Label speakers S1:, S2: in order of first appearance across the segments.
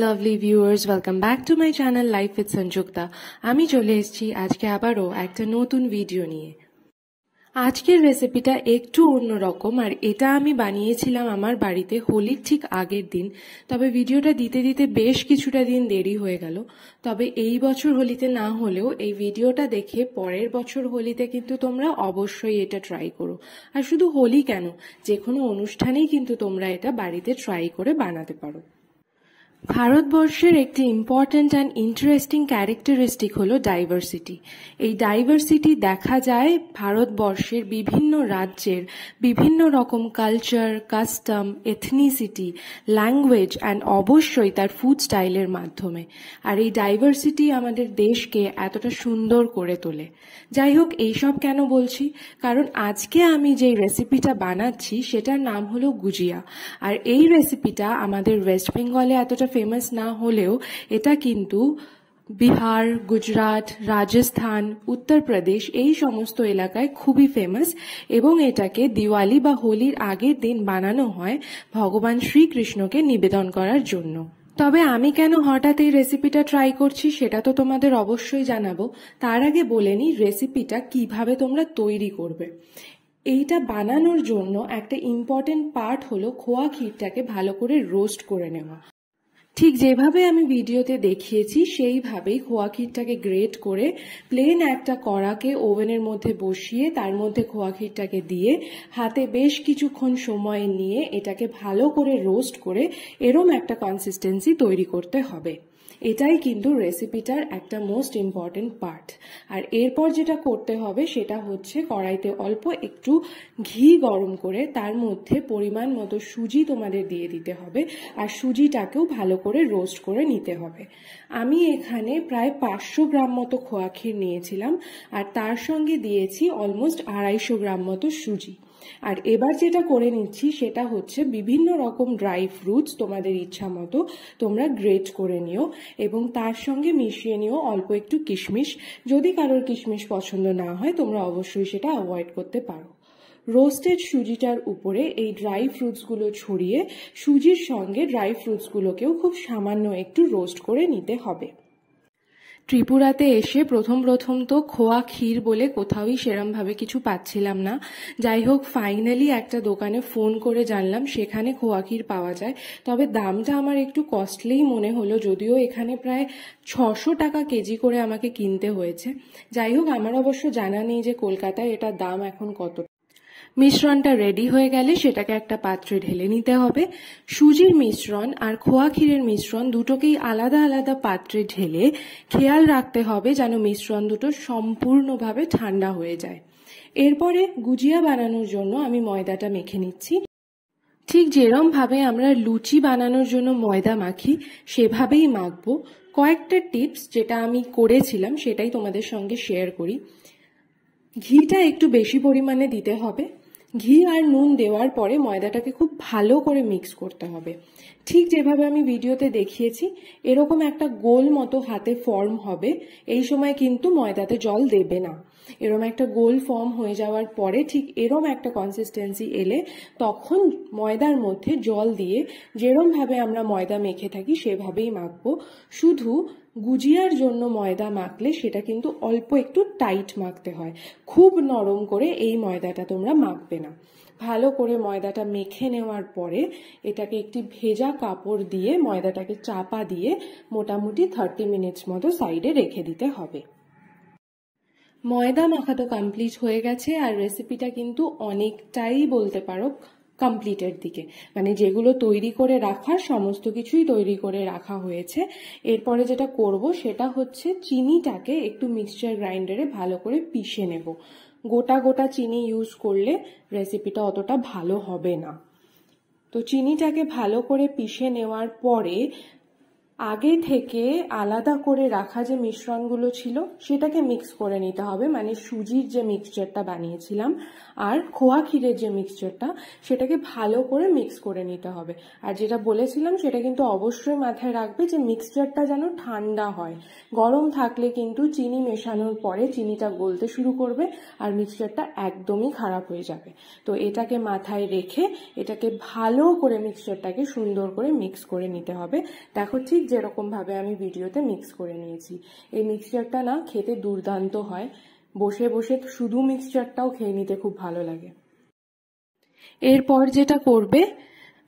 S1: lovely viewers, welcome back to my channel Life with Sanjukta. আমি চলে এসেছি আজকে আবারও একটা নতুন ভিডিও নিয়ে। আজকের রেসিপিটা একটু অন্যরকম আর এটা আমি বানিয়েছিলাম আমার বাড়িতে হোলির ঠিক আগের দিন। তবে ভিডিওটা দিতে দিতে বেশ কিছুটা দিন দেরি হয়ে গেল। তবে এই বছর হোলিতে না হলেও এই ভিডিওটা দেখে পরের বছর হোলিতে কিন্তু তোমরা অবশ্যই এটা ট্রাই করো। আর শুধু হোলি কেন, যে কোনো অনুষ্ঠানেই কিন্তু তোমরা এটা বাড়িতে ট্রাই করে বানাতে পারো। ভারতবর্ষের একটি ইম্পর্ট্যান্ট অ্যান্ড ইন্টারেস্টিং ক্যারেক্টারিস্টিক হলো ডাইভার্সিটি। এই ডাইভার্সিটি দেখা যায় ভারতবর্ষের বিভিন্ন রাজ্যের বিভিন্ন রকম culture, custom, ethnicity, language and অবশ্যই তার ফুড স্টাইলের মাধ্যমে। আর এই ডাইভার্সিটি আমাদের দেশকে এতটা সুন্দর করে তোলে। যাই হোক, এইসব কেন বলছি, কারণ আজকে আমি যে রেসিপিটা বানাচ্ছি সেটার নাম হলো গুজিয়া। আর এই রেসিপিটা আমাদের ওয়েস্ট বেঙ্গলে এতটা ফেমাস না হলেও এটা কিন্তু বিহার, গুজরাট, রাজস্থান, উত্তরপ্রদেশ এই সমস্ত এলাকায় খুবই ফেমাস এবং এটাকে দিওয়ালি বা হোলির আগের দিন বানানো হয় ভগবান শ্রীকৃষ্ণকে নিবেদন করার জন্য। তবে আমি কেন হঠাৎ এই রেসিপিটা ট্রাই করছি সেটা তো তোমাদের অবশ্যই জানাবো। তার আগে বলে নিই রেসিপিটা কিভাবে তোমরা তৈরি করবে। এইটা বানানোর জন্য একটা ইম্পর্টেন্ট পার্ট হলো খোয়া ক্ষীরটাকে ভালো করে রোস্ট করে নেওয়া। ঠিক যেভাবে আমি ভিডিওতে দেখিয়েছি সেইভাবেই খোয়া ক্ষীরটাকে গ্রেট করে প্লেন একটা কড়াকে ওভেনের মধ্যে বসিয়ে তার মধ্যে খোয়া ক্ষীরটাকে দিয়ে হাতে বেশ কিছুক্ষণ সময় নিয়ে এটাকে ভালো করে রোস্ট করে এরম একটা কনসিস্টেন্সি তৈরি করতে হবে। এটাই কিন্তু রেসিপিটার একটা মোস্ট ইম্পর্টেন্ট পার্ট। আর এরপর যেটা করতে হবে সেটা হচ্ছে কড়াইতে অল্প একটু ঘি গরম করে তার মধ্যে পরিমাণ মতো সুজি তোমাদের দিয়ে দিতে হবে আর সুজিটাকেও ভালো করে রোস্ট করে নিতে হবে। আমি এখানে প্রায় 500 গ্রাম মতো খোয়া ক্ষীর নিয়েছিলাম আর তার সঙ্গে দিয়েছি অলমোস্ট 250 গ্রাম মতো সুজি। আর এবার যেটা করে নিচ্ছি সেটা হচ্ছে বিভিন্ন রকম ড্রাই ফ্রুটস তোমাদের ইচ্ছা মতো তোমরা গ্রেট করে নিও এবং তার সঙ্গে মিশিয়ে নিও অল্প একটু কিশমিশ। যদি কারোর কিশমিশ পছন্দ না হয় তোমরা অবশ্যই সেটা অ্যাভয়েড করতে পারো। রোস্টেড সুজিটার উপরে এই ড্রাই ফ্রুটসগুলো ছড়িয়ে সুজির সঙ্গে ড্রাই ফ্রুটসগুলোকেও খুব সামান্য একটু রোস্ট করে নিতে হবে। ত্রিপুরাতে এসে প্রথম তো খোয়া ক্ষীর বলে কোথাওই সেরমভাবে কিছু পাচ্ছিলাম না। যাই হোক, ফাইনালি একটা দোকানে ফোন করে জানলাম সেখানে খোয়া ক্ষীর পাওয়া যায়। তবে দামটা আমার একটু কস্টলিই মনে হলো, যদিও এখানে প্রায় 600 টাকা কেজি করে আমাকে কিনতে হয়েছে। যাই হোক, আমার অবশ্য জানা নেই যে কলকাতায় এটার দাম এখন কত। মিশ্রণটা রেডি হয়ে গেলে সেটাকে একটা পাত্রে ঢেলে নিতে হবে। সুজির মিশ্রণ আর খোয়া ক্ষীরের মিশ্রণ দুটোকেই আলাদা আলাদা পাত্রে ঢেলে খেয়াল রাখতে হবে যেন মিশ্রণ দুটো সম্পূর্ণভাবে ঠান্ডা হয়ে যায়। এরপরে গুজিয়া বানানোর জন্য আমি ময়দাটা মেখে নিচ্ছি। ঠিক যেরম ভাবে আমরা লুচি বানানোর জন্য ময়দা মাখি সেভাবেই মাখবো। কয়েকটা টিপস যেটা আমি করেছিলাম সেটাই তোমাদের সঙ্গে শেয়ার করি। ঘিটা একটু বেশি পরিমাণে দিতে হবে। ঘি আর নুন দেওয়ার পরে ময়দাটাকে খুব ভালো করে মিক্স করতে হবে। ঠিক যেভাবে আমি ভিডিওতে দেখিয়েছি এরকম একটা গোল মতো হাতে ফর্ম হবে। এই সময় কিন্তু ময়দাতে জল দেবে না। এরম একটা গোল ফর্ম হয়ে যাওয়ার পরে ঠিক এরম একটা কনসিস্টেন্সি এলে তখন ময়দার মধ্যে জল দিয়ে যেরমভাবে আমরা ময়দা মেখে থাকি সেভাবেই মাখবো। শুধু গুজিয়ার জন্য ময়দা মাখলে সেটা কিন্তু অল্প একটু টাইট মাখতে হয়, খুব নরম করে এই ময়দাটা তোমরা মাখবে না। ভালো করে ময়দাটা মেখে নেওয়ার পরে এটাকে একটি ভেজা কাপড় দিয়ে ময়দাটাকে চাপা দিয়ে মোটামুটি 30 মিনিটস মতো সাইডে রেখে দিতে হবে। ময়দা মাখা তো কমপ্লিট হয়ে গেছে আর রেসিপিটা কিন্তু অনেকটাই বলতে পারো কমপ্লিটের দিকে, মানে যেগুলো তৈরি করে রাখার সমস্ত কিছুই তৈরি করে রাখা হয়েছে। এরপরে যেটা করব সেটা হচ্ছে চিনিটাকে একটু মিক্সচার গ্রাইন্ডারে ভালো করে পিষে নেব। গোটা গোটা চিনি ইউজ করলে রেসিপিটা অতটা ভালো হবে না। তো চিনিটাকে ভালো করে পিষে নেওয়ার পরে আগে থেকে আলাদা করে রাখা যে মিশ্রণগুলো ছিল সেটাকে মিক্স করে নিতে হবে। মানে সুজির যে মিক্সচারটা বানিয়েছিলাম আর খোয়া ক্ষীরের যে মিক্সচারটা সেটাকে ভালো করে মিক্স করে নিতে হবে। আর যেটা বলেছিলাম সেটা কিন্তু অবশ্যই মাথায় রাখবে যে মিক্সচারটা যেন ঠান্ডা হয়। গরম থাকলে কিন্তু চিনি মেশানোর পরে চিনিটা গলতে শুরু করবে আর মিক্সচারটা একদমই খারাপ হয়ে যাবে। তো এটাকে মাথায় রেখে এটাকে ভালো করে মিক্সচারটাকে সুন্দর করে মিক্স করে নিতে হবে। দেখো ঠিক যেরকমভাবে আমি ভিডিওতে মিক্স করে নিয়েছি। এই মিক্সচারটা না খেতে দুর্দান্ত হয়, বসে বসে শুধু মিক্সচারটাও খেয়ে নিতে খুব ভালো লাগে। এরপর যেটা করবে,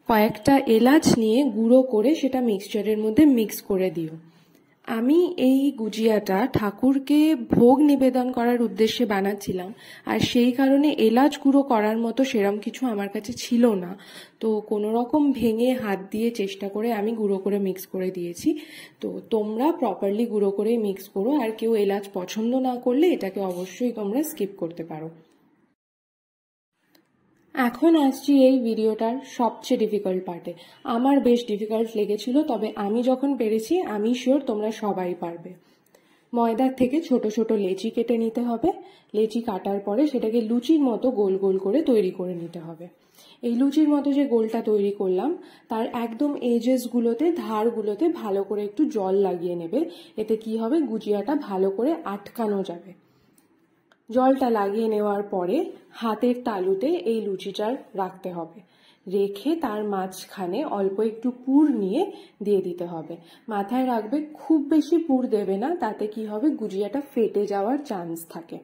S1: কয়েকটা এলাচ নিয়ে গুঁড়ো করে সেটা মিক্সচারের মধ্যে মিক্স করে দিও। আমি এই গুজিয়াটা ঠাকুরকে ভোগ নিবেদন করার উদ্দেশ্যে বানাচ্ছিলাম, আর সেই কারণে এলাচ গুঁড়ো করার মতো সেরম কিছু আমার কাছে ছিল না। তো কোনো রকম ভেঙে হাত দিয়ে চেষ্টা করে আমি গুঁড়ো করে মিক্স করে দিয়েছি। তো তোমরা প্রপারলি গুঁড়ো করেই মিক্স করো, আর কেউ এলাচ পছন্দ না করলে এটাকে অবশ্যই তোমরা স্কিপ করতে পারো। এখন আসছি এই ভিডিওটার সবচেয়ে ডিফিকাল্ট পার্টে। আমার বেশ ডিফিকাল্ট লেগেছিল, তবে আমি যখন পেরেছি আমি শিওর তোমরা সবাই পারবে। ময়দার থেকে ছোট ছোট লেচি কেটে নিতে হবে। লেচি কাটার পরে সেটাকে লুচির মতো গোল গোল করে তৈরি করে নিতে হবে। এই লুচির মতো যে গোলটা তৈরি করলাম তার একদম এজেসগুলোতে, ধারগুলোতে ভালো করে একটু জল লাগিয়ে নেবে। এতে কি হবে, গুজিয়াটা ভালো করে আটকানো যাবে। জলটা লাগিয়ে নেওয়ার পরে হাতের তালুতে এই লুচিটা রাখতে হবে, রেখে তার মাঝখানে অল্প একটু পুর নিয়ে দিয়ে দিতে হবে। মাথায় রাখবে খুব বেশি পুর দেবে না, তাতে কি হবে, গুজিয়াটা ফেটে যাওয়ার চান্স থাকে।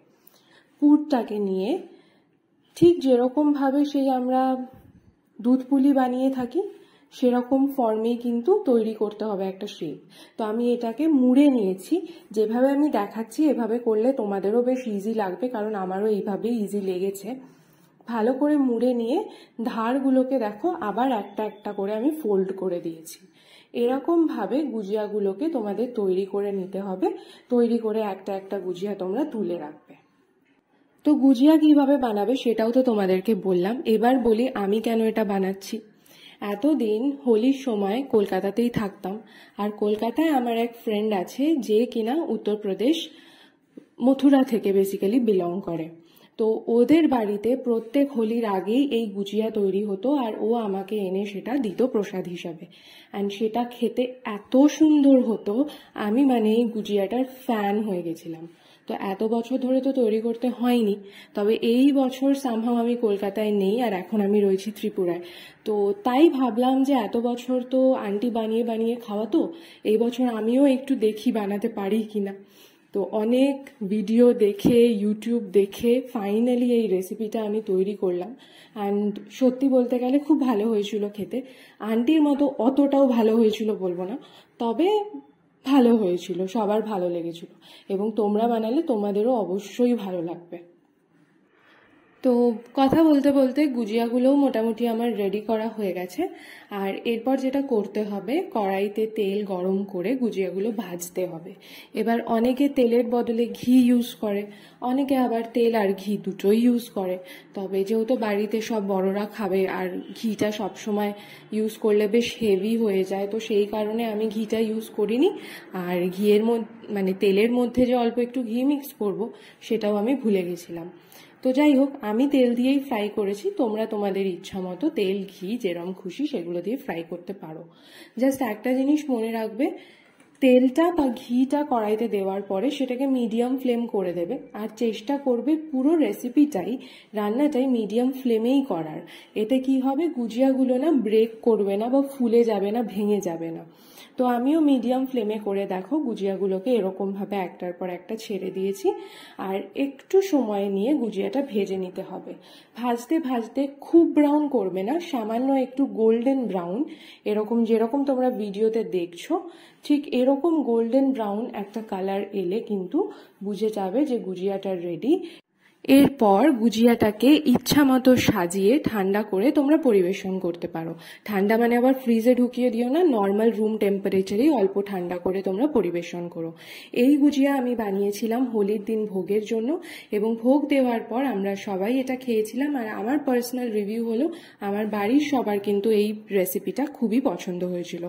S1: পুরটাকে নিয়ে ঠিক যেরকমভাবে সেই আমরা দুধ পুলি বানিয়ে থাকি সেরকম ফর্মেই কিন্তু তৈরি করতে হবে একটা শেপ। তো আমি এটাকে মুড়ে নিয়েছি। যেভাবে আমি দেখাচ্ছি এভাবে করলে তোমাদেরও বেশ ইজি লাগবে, কারণ আমারও এইভাবেই ইজি লেগেছে। ভালো করে মুড়ে নিয়ে ধারগুলোকে দেখো আবার একটা একটা করে আমি ফোল্ড করে দিয়েছি। এরকমভাবে গুজিয়াগুলোকে তোমাদের তৈরি করে নিতে হবে। তৈরি করে একটা একটা গুজিয়া তোমরা তুলে রাখবে। তো গুজিয়া কিভাবে বানাবে সেটাও তো তোমাদেরকে বললাম, এবার বলি আমি কেন এটা বানাচ্ছি। এতদিন হোলির সময় কলকাতাতেই থাকতাম, আর কলকাতায় আমার এক ফ্রেন্ড আছে যে কিনা উত্তরপ্রদেশ মথুরা থেকে বেসিক্যালি বিলং করে। তো ওদের বাড়িতে প্রত্যেক হোলির আগেই এই গুজিয়া তৈরি হতো, আর ও আমাকে এনে সেটা দিত প্রসাদ হিসাবে। অ্যান্ড সেটা খেতে এত সুন্দর হতো, আমি মানে এই গুজিয়াটার ফ্যান হয়ে গেছিলাম। তো এত বছর ধরে তো তৈরি করতে হয়নি, তবে এই বছর সামহাও আমি কলকাতায় নেই, আর এখন আমি রয়েছি ত্রিপুরায়। তো তাই ভাবলাম যে এত বছর তো আন্টি বানিয়ে বানিয়ে খাওয়াতো, এই বছর আমিও একটু দেখি বানাতে পারি কিনা। তো অনেক ভিডিও দেখে, ইউটিউব দেখে ফাইনালি এই রেসিপিটা আমি তৈরি করলাম। অ্যান্ড সত্যি বলতে গেলে খুব ভালো হয়েছিল খেতে। আন্টির মতো অতটাও ভালো হয়েছিল বলবো না, তবে ভালো হয়েছিল, সবার ভালো লেগেছিল, এবং তোমরা বানালে তোমাদেরও অবশ্যই ভালো লাগবে। তো কথা বলতে বলতে গুজিয়াগুলোও মোটামুটি আমার রেডি করা হয়ে গেছে। আর এরপর যেটা করতে হবে, কড়াইতে তেল গরম করে গুজিয়াগুলো ভাজতে হবে। এবার অনেকে তেলের বদলে ঘি ইউজ করে, অনেকে আবার তেল আর ঘি দুটোই ইউজ করে। তবে যেহেতু বাড়িতে সব বড়রা খাবে আর ঘিটা সবসময় ইউজ করলে বেশ হেভি হয়ে যায়, তো সেই কারণে আমি ঘিটা ইউজ করিনি। আর ঘিয়ের মধ্যে মানে তেলের মধ্যে যে অল্প একটু ঘি মিক্স করব সেটাও আমি ভুলে গেছিলাম। তো যাই হোক, আমি তেল দিয়েই ফ্রাই করেছি, তোমরা তোমাদের ইচ্ছা মতো তেল ঘি যেরকম খুশি সেগুলো দিয়ে ফ্রাই করতে পারো। জাস্ট একটা জিনিস মনে রাখবে, তেলটা বা ঘিটা কড়াইতে দেওয়ার পরে সেটাকে মিডিয়াম ফ্লেম করে দেবে, আর চেষ্টা করবে পুরো রেসিপিটাই, রান্নাটাই মিডিয়াম ফ্লেমেই করার। এতে কি হবে, গুজিয়াগুলো না ব্রেক করবে না বা ফুলে যাবে না, ভেঙে যাবে না। তো আমিও মিডিয়াম ফ্লেমে করে দেখো গুজিয়াগুলোকে এরকমভাবে একটার পর একটা ছেড়ে দিয়েছি। আর একটু সময় নিয়ে গুজিয়াটা ভেজে নিতে হবে। ভাজতে ভাজতে খুব ব্রাউন করবে না, সামান্য একটু গোল্ডেন ব্রাউন, এরকম যেরকম তোমরা ভিডিওতে দেখছো ঠিক এরকম গোল্ডেন ব্রাউন একটা কালার এলে কিন্তু বুঝে যাবে যে গুজিয়াটা রেডি। এরপর গুজিয়াটাকে ইচ্ছা মতো সাজিয়ে ঠান্ডা করে তোমরা পরিবেশন করতে পারো। ঠান্ডা মানে আবার ফ্রিজে ঢুকিয়ে দিও না, নর্মাল রুম টেম্পারেচারেই অল্প ঠান্ডা করে তোমরা পরিবেশন করো। এই গুজিয়া আমি বানিয়েছিলাম হোলির দিন ভোগের জন্য, এবং ভোগ দেওয়ার পর আমরা সবাই এটা খেয়েছিলাম। আর আমার পার্সোনাল রিভিউ হলো আমার বাড়ির সবার কিন্তু এই রেসিপিটা খুবই পছন্দ হয়েছিল।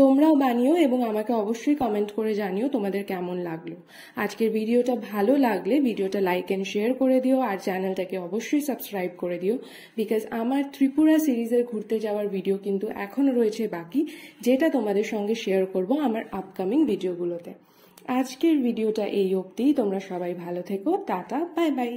S1: তোমরাও বানিও এবং আমাকে অবশ্যই কমেন্ট করে জানিও তোমাদের কেমন লাগলো। আজকের ভিডিওটা ভালো লাগলে ভিডিওটা লাইক এন্ড শেয়ার করে দিও, আর চ্যানেলটাকে অবশ্যই সাবস্ক্রাইব করে দিও, বিকজ আমার ত্রিপুরা সিরিজের ঘুরতে যাওয়ার ভিডিও কিন্তু এখনো রয়েছে বাকি, যেটা তোমাদের সঙ্গে শেয়ার করব আমার আপকামিং ভিডিওগুলোতে। আজকের ভিডিওটা এই অবধিই, তোমরা সবাই ভালো থেকো, টাটা, বাই বাই।